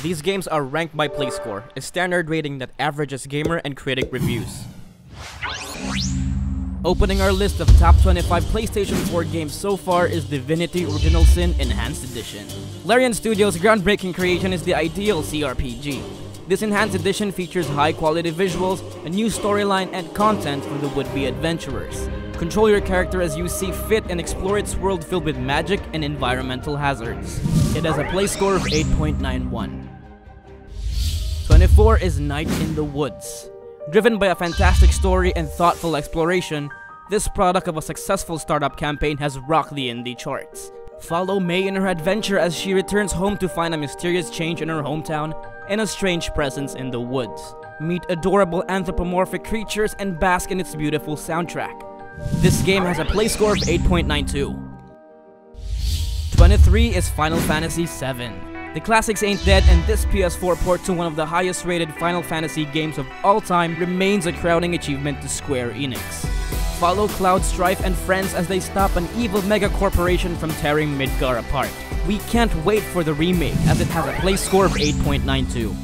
These games are ranked by PlayScore, a standard rating that averages gamer and critic reviews. Opening our list of top 25 PlayStation 4 games so far is Divinity Original Sin Enhanced Edition. Larian Studios' groundbreaking creation is the ideal CRPG. This Enhanced Edition features high-quality visuals, a new storyline, and content for the would-be adventurers. Control your character as you see fit and explore its world filled with magic and environmental hazards. It has a play score of 8.91. 24 is Night in the Woods. Driven by a fantastic story and thoughtful exploration, this product of a successful startup campaign has rocked the indie charts. Follow May in her adventure as she returns home to find a mysterious change in her hometown and a strange presence in the woods. Meet adorable anthropomorphic creatures and bask in its beautiful soundtrack. This game has a play score of 8.92. 23 is Final Fantasy VII. The classics ain't dead, and this PS4 port to one of the highest rated Final Fantasy games of all time remains a crowning achievement to Square Enix. Follow Cloud, Strife, and friends as they stop an evil mega corporation from tearing Midgar apart. We can't wait for the remake, as it has a play score of 8.92.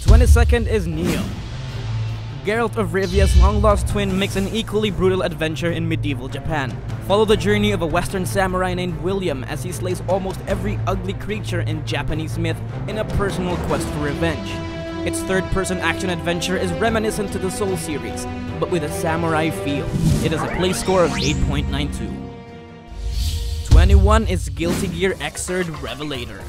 22nd is NieR. Geralt of Rivia's long-lost twin makes an equally brutal adventure in medieval Japan. Follow the journey of a Western samurai named William as he slays almost every ugly creature in Japanese myth in a personal quest for revenge. Its third-person action adventure is reminiscent to the Soul series, but with a samurai feel. It has a play score of 8.92. 21 is Guilty Gear Xrd Revelator.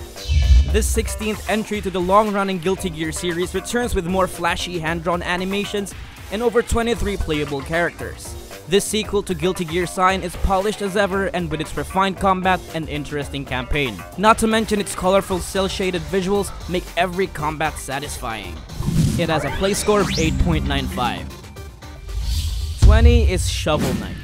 This 16th entry to the long-running Guilty Gear series returns with more flashy hand-drawn animations and over 23 playable characters. This sequel to Guilty Gear Sign is polished as ever and with its refined combat and interesting campaign. Not to mention its colorful cel-shaded visuals make every combat satisfying. It has a play score of 8.95. 20 is Shovel Knight,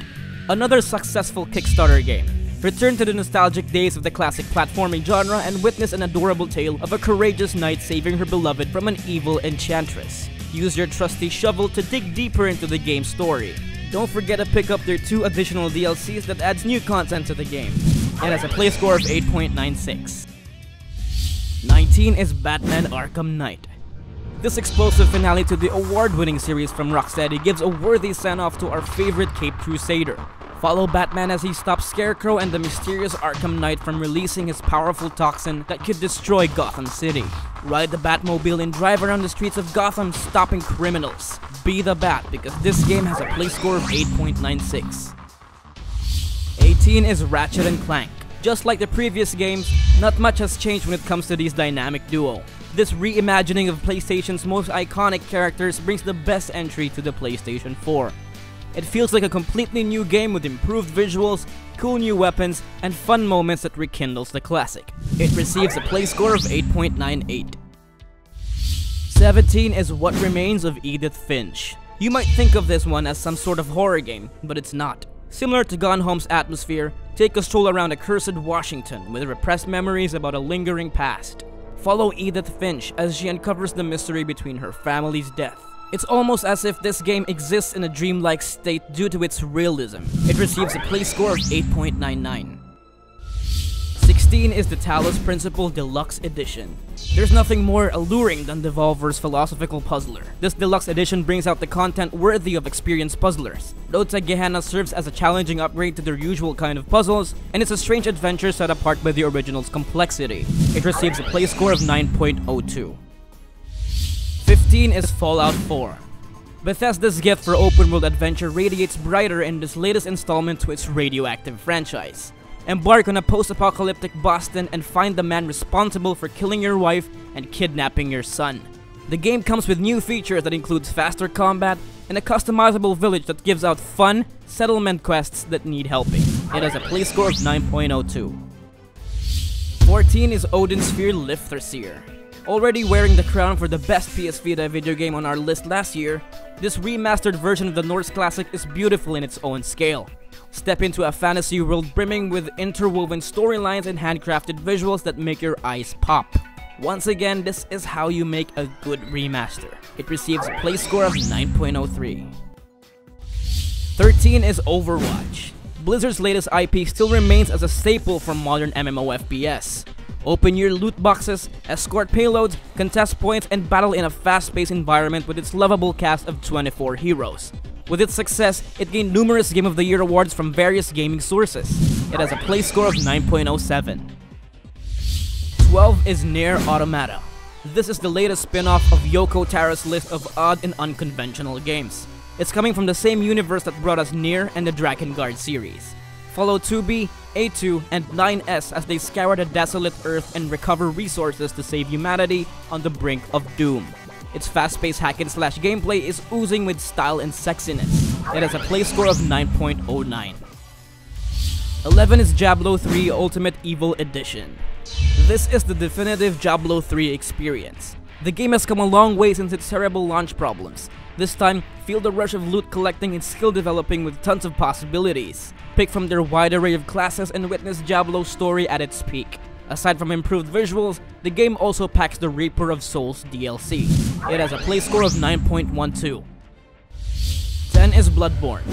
another successful Kickstarter game. Return to the nostalgic days of the classic platforming genre and witness an adorable tale of a courageous knight saving her beloved from an evil enchantress. Use your trusty shovel to dig deeper into the game's story. Don't forget to pick up their 2 additional DLCs that adds new content to the game. It has a play score of 8.96. 19 is Batman Arkham Knight. This explosive finale to the award-winning series from Rocksteady gives a worthy send-off to our favorite Caped Crusader. Follow Batman as he stops Scarecrow and the mysterious Arkham Knight from releasing his powerful toxin that could destroy Gotham City. Ride the Batmobile and drive around the streets of Gotham stopping criminals. Be the Bat, because this game has a play score of 8.96. 18 is Ratchet & Clank. Just like the previous games, not much has changed when it comes to this dynamic duo. This reimagining of PlayStation's most iconic characters brings the best entry to the PlayStation 4. It feels like a completely new game with improved visuals, cool new weapons, and fun moments that rekindles the classic. It receives a play score of 8.98. 17 is What Remains of Edith Finch. You might think of this one as some sort of horror game, but it's not. Similar to Gone Home's atmosphere, take a stroll around a cursed Washington with repressed memories about a lingering past. Follow Edith Finch as she uncovers the mystery between her family's death. It's almost as if this game exists in a dreamlike state due to its realism. It receives a play score of 8.99. 16 is the Talos Principle Deluxe Edition. There's nothing more alluring than Devolver's philosophical puzzler. This deluxe edition brings out the content worthy of experienced puzzlers. Road to Gehenna serves as a challenging upgrade to their usual kind of puzzles, and it's a strange adventure set apart by the original's complexity. It receives a play score of 9.02. 15 is Fallout 4. Bethesda's gift for open-world adventure radiates brighter in this latest installment to its radioactive franchise. Embark on a post-apocalyptic Boston and find the man responsible for killing your wife and kidnapping your son. The game comes with new features that includes faster combat and a customizable village that gives out fun settlement quests that need helping. It has a play score of 9.02. 14 is Odin Sphere Leifthrasir. Already wearing the crown for the best PS Vita video game on our list last year, this remastered version of the Norse classic is beautiful in its own scale. Step into a fantasy world brimming with interwoven storylines and handcrafted visuals that make your eyes pop. Once again, this is how you make a good remaster. It receives a play score of 9.03. 13 is Overwatch. Blizzard's latest IP still remains as a staple for modern MMO FPS. Open your loot boxes, escort payloads, contest points, and battle in a fast-paced environment with its lovable cast of 24 heroes. With its success, it gained numerous Game of the Year awards from various gaming sources. It has a play score of 9.07. 12 is NieR Automata. This is the latest spin-off of Yoko Taro's list of odd and unconventional games. It's coming from the same universe that brought us NieR and the Drakengard series. Follow 2B, A2, and 9S as they scour the desolate Earth and recover resources to save humanity on the brink of doom. Its fast-paced hack-and-slash gameplay is oozing with style and sexiness. It has a play score of 9.09. 11 is Diablo 3 Ultimate Evil Edition. This is the definitive Diablo 3 experience. The game has come a long way since its terrible launch problems. This time, feel the rush of loot collecting and skill developing with tons of possibilities. Pick from their wide array of classes and witness Diablo's story at its peak. Aside from improved visuals, the game also packs the Reaper of Souls DLC. It has a play score of 9.12. 10 is Bloodborne.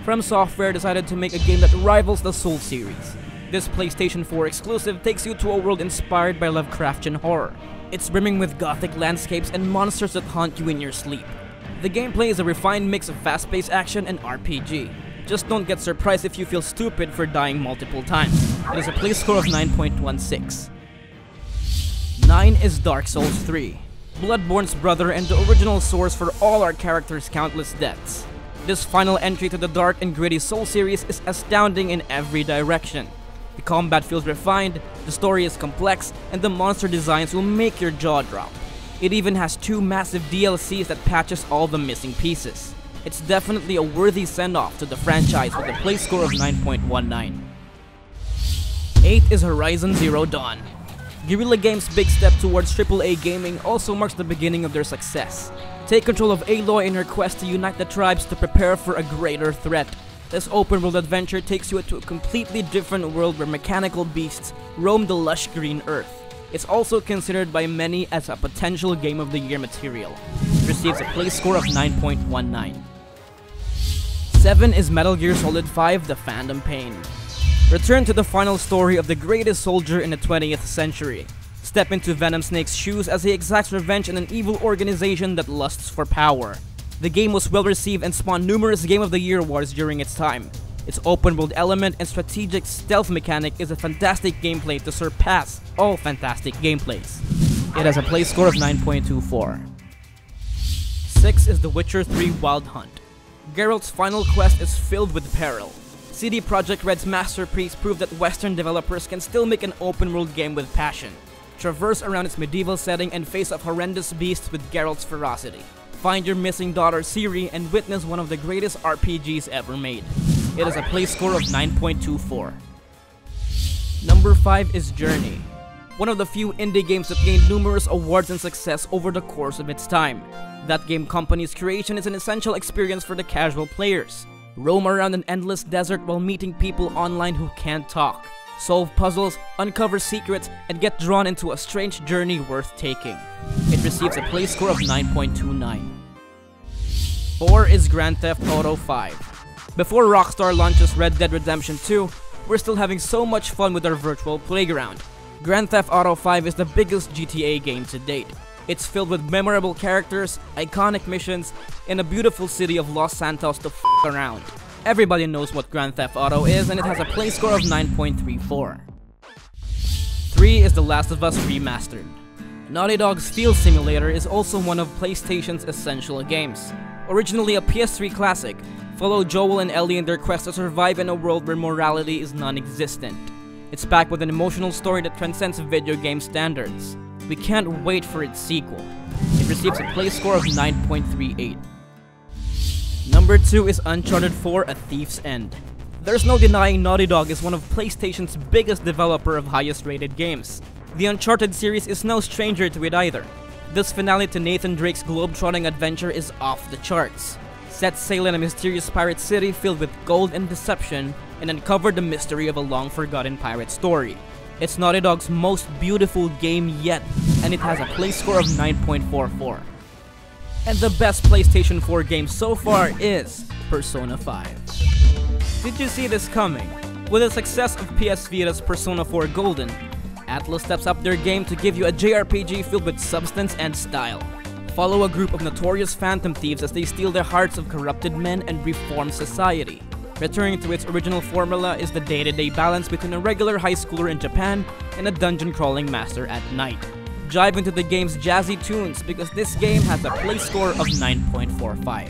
From Software decided to make a game that rivals the Souls series. This PlayStation 4 exclusive takes you to a world inspired by Lovecraftian horror. It's brimming with gothic landscapes and monsters that haunt you in your sleep. The gameplay is a refined mix of fast-paced action and RPG. Just don't get surprised if you feel stupid for dying multiple times. It has a play score of 9.16. 9 is Dark Souls 3. Bloodborne's brother and the original source for all our characters' countless deaths. This final entry to the dark and gritty Soul series is astounding in every direction. The combat feels refined, the story is complex, and the monster designs will make your jaw drop. It even has 2 massive DLCs that patches all the missing pieces. It's definitely a worthy send-off to the franchise with a play score of 9.19. 8 is Horizon Zero Dawn. Guerrilla Games' big step towards AAA gaming also marks the beginning of their success. Take control of Aloy in her quest to unite the tribes to prepare for a greater threat. This open-world adventure takes you to a completely different world where mechanical beasts roam the lush green earth. It's also considered by many as a potential Game of the Year material. It receives a play score of 9.19. 7 is Metal Gear Solid 5: The Phantom Pain. Return to the final story of the greatest soldier in the 20th century. Step into Venom Snake's shoes as he exacts revenge in an evil organization that lusts for power. The game was well received and spawned numerous Game of the Year awards during its time. Its open world element and strategic stealth mechanic is a fantastic gameplay to surpass all fantastic gameplays. It has a play score of 9.24. 6 is The Witcher 3 Wild Hunt. Geralt's final quest is filled with peril. CD Projekt Red's masterpiece proved that Western developers can still make an open world game with passion. Traverse around its medieval setting and face off horrendous beasts with Geralt's ferocity. Find your missing daughter Ciri and witness one of the greatest RPGs ever made. It has a play score of 9.24. Number 5 is Journey. One of the few indie games that gained numerous awards and success over the course of its time. That game company's creation is an essential experience for the casual players. Roam around an endless desert while meeting people online who can't talk. Solve puzzles, uncover secrets, and get drawn into a strange journey worth taking. It receives a play score of 9.29. 4 is Grand Theft Auto 5. Before Rockstar launches Red Dead Redemption 2, we're still having so much fun with our virtual playground. Grand Theft Auto 5 is the biggest GTA game to date. It's filled with memorable characters, iconic missions, and a beautiful city of Los Santos to f*** around. Everybody knows what Grand Theft Auto is, and it has a play score of 9.34. 3 is The Last of Us Remastered. Naughty Dog's Field Simulator is also one of PlayStation's essential games. Originally a PS3 classic, follow Joel and Ellie in their quest to survive in a world where morality is non-existent. It's packed with an emotional story that transcends video game standards. We can't wait for its sequel. It receives a play score of 9.38. Number 2 is Uncharted 4: A Thief's End. There's no denying Naughty Dog is one of PlayStation's biggest developer of highest rated games. The Uncharted series is no stranger to it either. This finale to Nathan Drake's globe-trotting adventure is off the charts. Set sail in a mysterious pirate city filled with gold and deception, and uncover the mystery of a long-forgotten pirate story. It's Naughty Dog's most beautiful game yet, and it has a play score of 9.44. And the best PlayStation 4 game so far is Persona 5. Did you see this coming? With the success of PS Vita's Persona 4 Golden, Atlus steps up their game to give you a JRPG filled with substance and style. Follow a group of notorious phantom thieves as they steal the hearts of corrupted men and reform society. Returning to its original formula is the day-to-day balance between a regular high schooler in Japan and a dungeon-crawling master at night. Dive into the game's jazzy tunes because this game has a play score of 9.45.